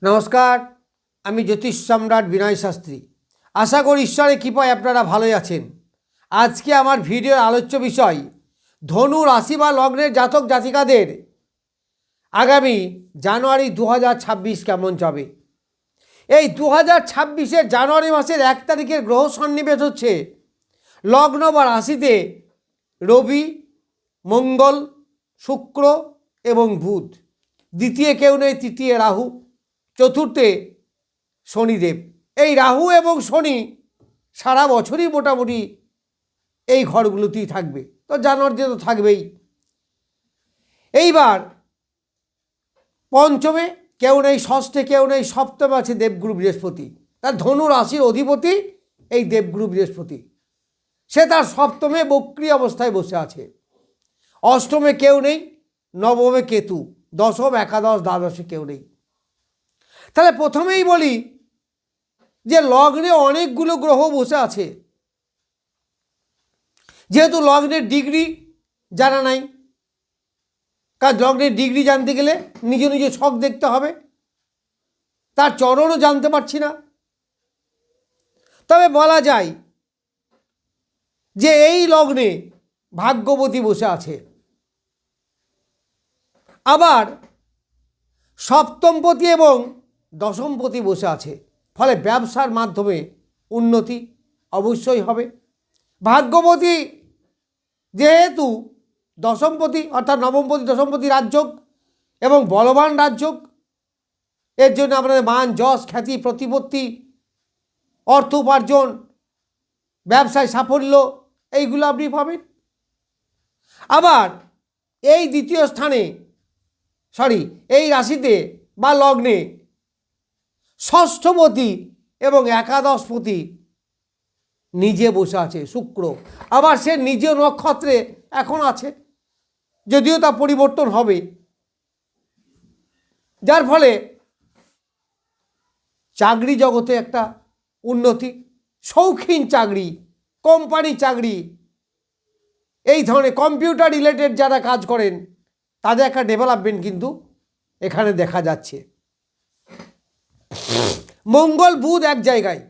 নমস্কার, আমি জ্যোতিষ সম্রাট বিনয় শাস্ত্রী। আশা করি ঈশ্বরের কৃপায় আপনারা ভালোই আছেন। আজকে আমার ভিডিওর আলোচ্য বিষয় ধনু রাশি বা লগ্নের জাতক জাতিকাদের আগামী জানুয়ারি 2026 কেমন যাবে। এই 2026-এর জানুয়ারি মাসের 1 তারিখের গ্রহ সন্নিবেশ হচ্ছে লগ্ন বা রাশিতে রবি, মঙ্গল, শুক্র এবং বুধ। দ্বিতীয় কেউ নেই, তৃতীয় রাহু, চতুর্থে শনিদেব। এই রাহু এবং শনি সারা বছরই মোটামুটি এই ঘরগুলোতেই থাকবে, তো জানুয়ারিতে তো থাকবেই। এইবার পঞ্চমে কেউ নেই, ষষ্ঠে কেউ নেই, সপ্তমে আছে দেবগুরু বৃহস্পতি। তার ধনু রাশির অধিপতি এই দেবগুরু বৃহস্পতি, সে তার সপ্তমে বক্রী অবস্থায় বসে আছে। অষ্টমে কেউ নেই, নবমে কেতু, দশম, একাদশ, দ্বাদশে কেউ নেই। তাহলে প্রথমেই বলি যে লগ্নে অনেকগুলো গ্রহ বসে আছে। যেহেতু লগ্নের ডিগ্রি জানা নাই, কারণ লগ্নের ডিগ্রি জানতে গেলে নিজ নিজ ছক দেখতে হবে, তার চরণও জানতে পারছি না। তবে বলা যায় যে এই লগ্নে ভাগ্যবতী বসে আছে। আবার সপ্তমপতি এবং দশমপতি বসে আছে, ফলে ব্যবসার মাধ্যমে উন্নতি অবশ্যই হবে। ভাগ্যবতী যেহেতু দশমপতি অর্থাৎ নবমপতি দশমপতি রাজযোগ এবং বলবান রাজযোগ, এর জন্য আপনাদের মান, যশ, খ্যাতি, প্রতিপত্তি, অর্থ উপার্জন, ব্যবসায় সাফল্য এইগুলো আপনি পাবেন। আবার এই দ্বিতীয় স্থানে এই রাশিতে বা লগ্নে ষষ্ঠপতি এবং একাদশপতি নিজে বসে আছে শুক্র। আবার সে নিজ নক্ষত্রে এখন আছে, যদিও তা পরিবর্তন হবে, যার ফলে চাকরি জগতে একটা উন্নতি, শৌখিন চাকরি, কোম্পানি চাকরি, এই ধরনের কম্পিউটার রিলেটেড যারা কাজ করেন তাদের একটা ডেভেলপমেন্ট কিন্তু এখানে দেখা যাচ্ছে। মঙ্গল বুধ এক জায়গায়,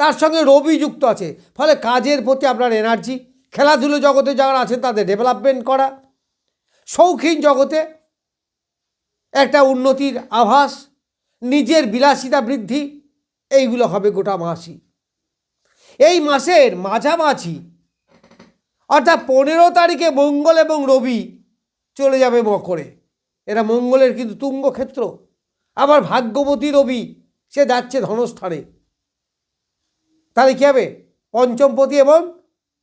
তার সঙ্গে রবি যুক্ত আছে, ফলে কাজের প্রতি আপনার এনার্জি, খেলাধুলো জগতে যারা আছেন তাদের ডেভেলপমেন্ট করা, শৌখিন জগতে একটা উন্নতির আভাস, নিজের বিলাসিতা বৃদ্ধি, এইগুলো হবে গোটা মাসই। এই মাসের মাঝামাঝি অর্থাৎ 15 তারিখে মঙ্গল এবং রবি চলে যাবে মকরে। এরা মঙ্গলের কিন্তু তুঙ্গ ক্ষেত্র। আবার ভাগ্যবতী রবি সে যাচ্ছে ধনস্থানে। তাহলে কী হবে, পঞ্চমপতি এবং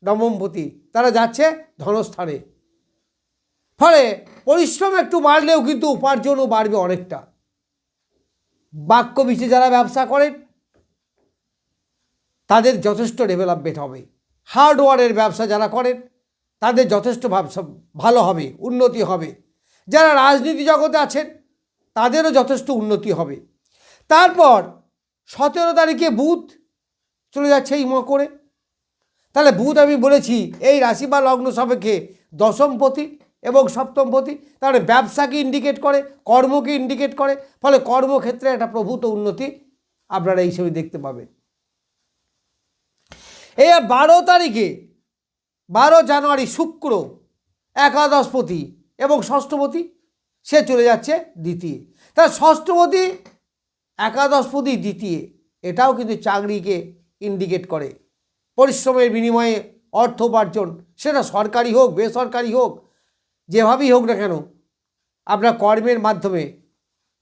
নবমপতি তারা যাচ্ছে ধনস্থানে, ফলে পরিশ্রম একটু বাড়লেও কিন্তু উপার্জনও বাড়বে অনেকটা। বাক্য বিচে যারা ব্যবসা করেন তাদের যথেষ্ট ডেভেলপমেন্ট হবে। হার্ডওয়ারের ব্যবসা যারা করেন তাদের যথেষ্ট ভালো হবে, উন্নতি হবে। যারা রাজনীতি জগতে আছেন তাদেরও যথেষ্ট উন্নতি হবে। তারপর 17 তারিখে বুধ চলে যাচ্ছে এই মকরে। তাহলে বুধ আমি বলেছি এই রাশি বা লগ্ন সাপেক্ষে দশমপতি এবং সপ্তমপতি, তাহলে ব্যবসাকে ইন্ডিকেট করে, কর্মকে ইন্ডিকেট করে, ফলে কর্মক্ষেত্রে একটা প্রভূত উন্নতি আপনারা এই হিসেবে দেখতে পাবেন। এই 12 তারিখে 12 জানুয়ারি শুক্র একাদশপতি এবং ষষ্ঠপতি সে চলে যাচ্ছে দ্বিতীয়। তার ষষ্ঠপতি একাদশপতি দ্বিতীয়, এটাও কিন্তু চাকরিকে ইন্ডিকেট করে। পরিশ্রমের বিনিময়ে অর্থ উপার্জন, সেটা সরকারি হোক বেসরকারি হোক, যেভাবেই হোক না কেন, আপনার কর্মের মাধ্যমে,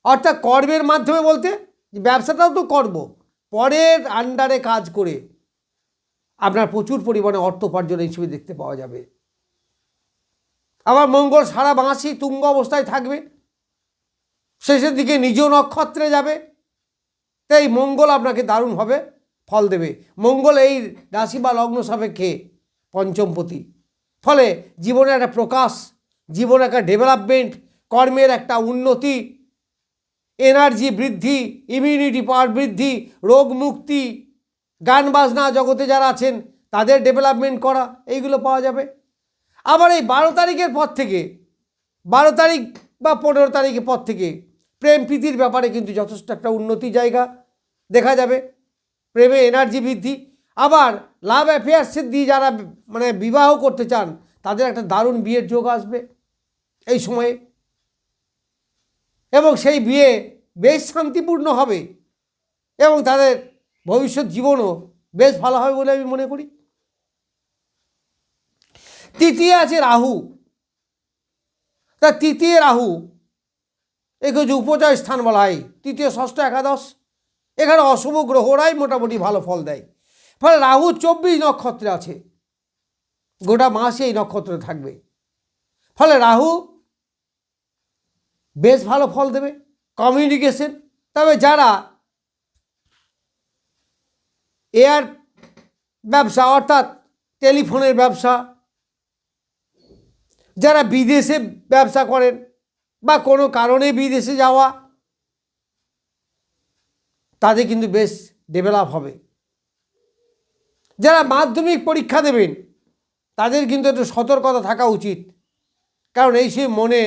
অর্থাৎ কর্মের মাধ্যমে বলতে ব্যবসাটাও তো কর্ম, পরের আন্ডারে কাজ করে আপনার প্রচুর পরিমাণে অর্থ উপার্জন হিসেবে দেখতে পাওয়া যাবে। আবার মঙ্গল সারা মাসই তুঙ্গ অবস্থায় থাকবে, শেষের দিকে নিজ নক্ষত্রে যাবে। তাই মঙ্গল আপনাকে দারুণভাবে ফল দেবে। মঙ্গল এই রাশি বা লগ্ন সাপেক্ষে পঞ্চমপতি, ফলে জীবনের একটা প্রকাশ, জীবনের একটা ডেভেলপমেন্ট, কর্মের একটা উন্নতি, এনার্জি বৃদ্ধি, ইমিউনিটি পাওয়ার বৃদ্ধি, রোগ মুক্তি, গান বাজনা জগতে যারা আছেন তাদের ডেভেলপমেন্ট করা, এইগুলো পাওয়া যাবে। আবার এই 12 তারিখের পর থেকে, 12 তারিখ বা 15 তারিখের পর থেকে প্রেম প্রীতির ব্যাপারে কিন্তু যথেষ্ট একটা উন্নতি জায়গা দেখা যাবে, প্রেমে এনার্জি বৃদ্ধি। আবার লাভ অ্যাফেয়ার্সের দিয়ে যারা মানে বিবাহ করতে চান তাদের একটা দারুণ বিয়ের যোগ আসবে এই সময়ে, এবং সেই বিয়ে বেশ শান্তিপূর্ণ হবে এবং তাদের ভবিষ্যৎ জীবনও বেশ ভালো হবে বলে আমি মনে করি। তৃতীয় আছে রাহু। তা তৃতীয় রাহু একে যে উপজয় স্থান বলা হয়, তৃতীয় ষষ্ঠ একাদশ, এখানে অশুভ গ্রহরাই মোটামুটি ভালো ফল দেয়। ফলে রাহু 24 নক্ষত্রে আছে, গোটা মাসে এই নক্ষত্রে থাকবে। ফলে রাহু বেশ ভালো ফল দেবে। কমিউনিকেশন, তবে যারা এয়ার ব্যবসা অর্থাৎ টেলিফোনের ব্যবসা, যারা বিদেশে ব্যবসা করেন বা কোনো কারণে বিদেশে যাওয়া, তাদের কিন্তু বেশ ডেভেলপ হবে। যারা মাধ্যমিক পরীক্ষা দেবেন তাদের কিন্তু একটু সতর্কতা থাকা উচিত, কারণ এই সে মনে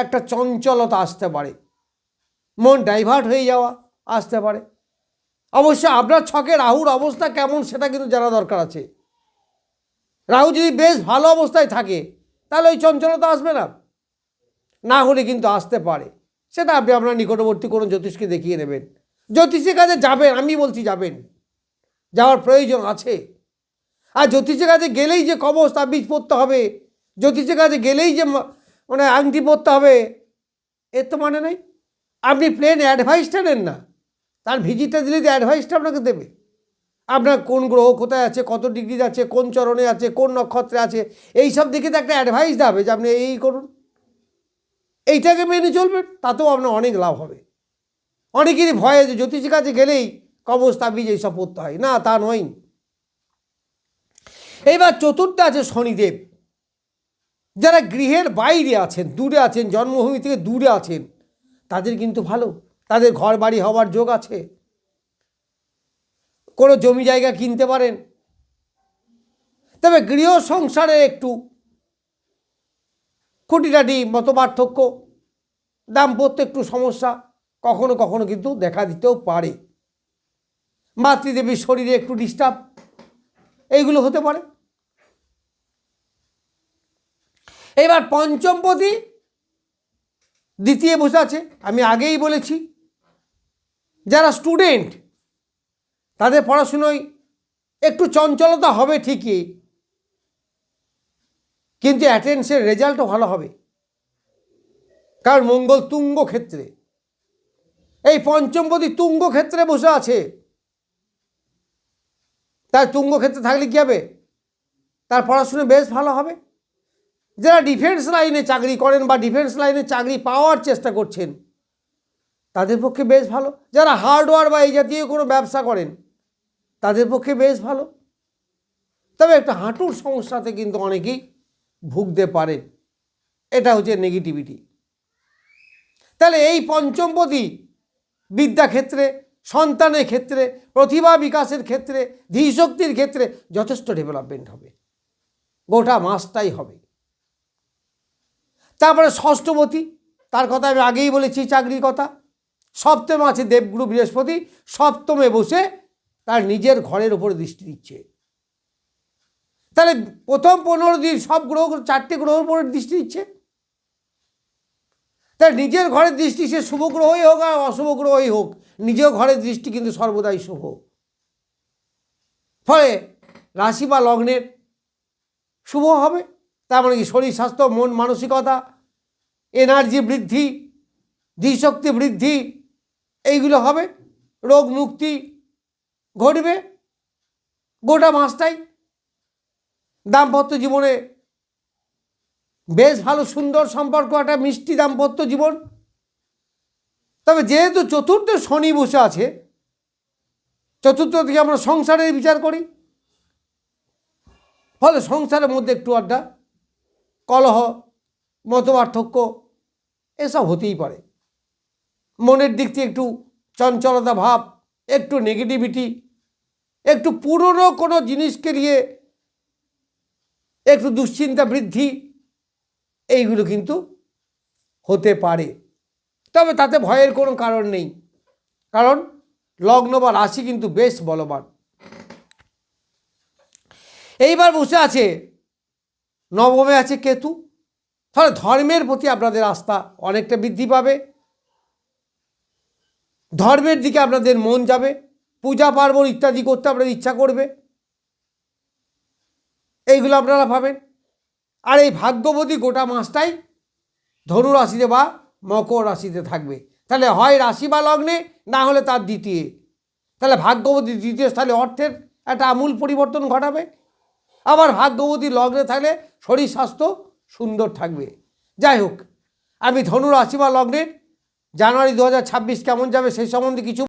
একটা চঞ্চলতা আসতে পারে, মন ডাইভার্ট হয়ে যাওয়া আসতে পারে। অবশ্য আপনার ছকে রাহুর অবস্থা কেমন সেটা কিন্তু জানা দরকার আছে। রাহু যদি বেশ ভালো অবস্থায় থাকে তাহলে ওই চঞ্চলতা আসবে না, না হলে কিন্তু আসতে পারে। সেটা আপনি আপনার নিকটবর্তী কোনো জ্যোতিষকে দেখিয়ে নেবেন। জ্যোতিষের কাছে যাবেন, আমি বলছি যাবেন, যাওয়ার প্রয়োজন আছে। আর জ্যোতিষের কাছে গেলেই যে কবচ তাবিজ পড়তে হবে, জ্যোতিষের কাছে গেলেই যে মানে আংটি পড়তে হবে, এর তো মানে নেই। আপনি প্লেন অ্যাডভাইসটা নেন না, তার ভিজিটটা দিলে যে অ্যাডভাইসটা আপনাকে দেবে, আপনার কোন গ্রহ কোথায় আছে, কত ডিগ্রি আছে, কোন চরণে আছে, কোন নক্ষত্রে আছে, এই সব দিকে তো একটা অ্যাডভাইস দেবে যে আপনি এই করুন, এইটাকে মেনে চলবেন, তাতেও আপনার অনেক লাভ হবে। অনেকেরই ভয় যে জ্যোতিষের কাছে গেলেই কবচ তাবিজ এইসব পড়তে হয়, না তা নয়। এইবার চতুর্থ আছে শনিদেব। যারা গৃহের বাইরে আছেন, দূরে আছেন, জন্মভূমি থেকে দূরে আছেন, তাদের কিন্তু ভালো, তাদের ঘর বাড়ি হওয়ার যোগ আছে, কোনো জমি জায়গা কিনতে পারেন। তবে গৃহ সংসারে একটু খুঁটিনাটি মতপার্থক্য, দাম্পত্য একটু সমস্যা কখনো কখনো কিন্তু দেখা দিতেও পারে। মাতৃদেবীর শরীরে একটু ডিস্টার্ব, এইগুলো হতে পারে। এবার পঞ্চমপতি দ্বিতীয় বসে আছে, আমি আগেই বলেছি। যারা স্টুডেন্ট তাদের পড়াশুনোয় একটু চঞ্চলতা হবে ঠিকই, কিন্তু অ্যাটেন্ডেন্সের রেজাল্টও ভালো হবে, কারণ মঙ্গল তুঙ্গ ক্ষেত্রে, এই পঞ্চমপতি তুঙ্গ ক্ষেত্রে বসে আছে। তার তুঙ্গ ক্ষেত্রে থাকলে কী হবে, তার পড়াশুনো বেশ ভালো হবে। যারা ডিফেন্স লাইনে চাকরি করেন বা ডিফেন্স লাইনে চাকরি পাওয়ার চেষ্টা করছেন তাদের পক্ষে বেশ ভালো। যারা হার্ডওয়্যার বা এই জাতীয় কোনো ব্যবসা করেন তাদের পক্ষে বেশ ভালো। তবে একটা হাঁটুর সমস্যাতে কিন্তু অনেকেই ভুগতে পারেন, এটা হচ্ছে নেগেটিভিটি। তাহলে এই পঞ্চমপতি বিদ্যাক্ষেত্রে, সন্তানের ক্ষেত্রে, প্রতিভা বিকাশের ক্ষেত্রে, ধীশক্তির ক্ষেত্রে যথেষ্ট ডেভেলপমেন্ট হবে, গোটা মাসটাই হবে। তারপরে ষষ্ঠপতি, তার কথা আমি আগেই বলেছি, চাকরির কথা। সপ্তমে আছে দেবগুরু বৃহস্পতি, সপ্তমে বসে তার নিজের ঘরের উপরে দৃষ্টি দিচ্ছে। তাহলে প্রথম 15 দিন সব গ্রহ, 4টে গ্রহের উপরে দৃষ্টি দিচ্ছে। তার নিজের ঘরের দৃষ্টি, সে শুভ গ্রহই হোক আর অশুভ গ্রহই হোক, নিজের ঘরের দৃষ্টি কিন্তু সর্বদাই শুভ। ফলে রাশি বা লগ্নের শুভ হবে। তার মানে কি, শরীর স্বাস্থ্য, মন মানসিকতা, এনার্জি বৃদ্ধি, ধীশক্তি বৃদ্ধি, এইগুলো হবে, রোগ মুক্তি ঘটবে গোটা মাসটাই। দাম্পত্য জীবনে বেশ ভালো সুন্দর সম্পর্ক, একটা মিষ্টি দাম্পত্য জীবন। তবে যেহেতু চতুর্থ শনি বসে আছে, চতুর্থ থেকে আমরা সংসারের বিচার করি, ফলে সংসারের মধ্যে একটু আড্ডা, কলহ, মতপার্থক্য এসব হতেই পারে। মনের দিক থেকে একটু চঞ্চলতা ভাব, একটু নেগেটিভিটি, একটু পুরনো কোনো জিনিসকে নিয়ে একটু দুশ্চিন্তা বৃদ্ধি, এইগুলো কিন্তু হতে পারে। তবে তাতে ভয়ের কোনো কারণ নেই, কারণ লগ্ন বা রাশি কিন্তু বেশ বলবান। এইবার বসে আছে নবমে আছে কেতু, তাহলে ধর্মের প্রতি আপনাদের আস্থা অনেকটা বৃদ্ধি পাবে, ধর্মের দিকে আপনাদের মন যাবে, পূজা পার্বণ ইত্যাদি করতে আপনাদের ইচ্ছা করবে, এইগুলো আপনারা পাবেন। আর এই ভাগ্যবতী গোটা মাসটাই ধনু রাশিতে বা মকর রাশিতে থাকবে, তাহলে হয় রাশি বা লগ্নে, না হলে তার দ্বিতীয়। তাহলে ভাগ্যবতী দ্বিতীয় স্থানে অর্থের একটা আমূল পরিবর্তন ঘটাবে, আবার ভাগ্যবতী লগ্নে থাকলে শরীর স্বাস্থ্য সুন্দর থাকবে। যাই হোক, আমি ধনু রাশি বা লগ্নের জানুয়ারি 2026 কেমন যাবে সেই সম্বন্ধে কিছু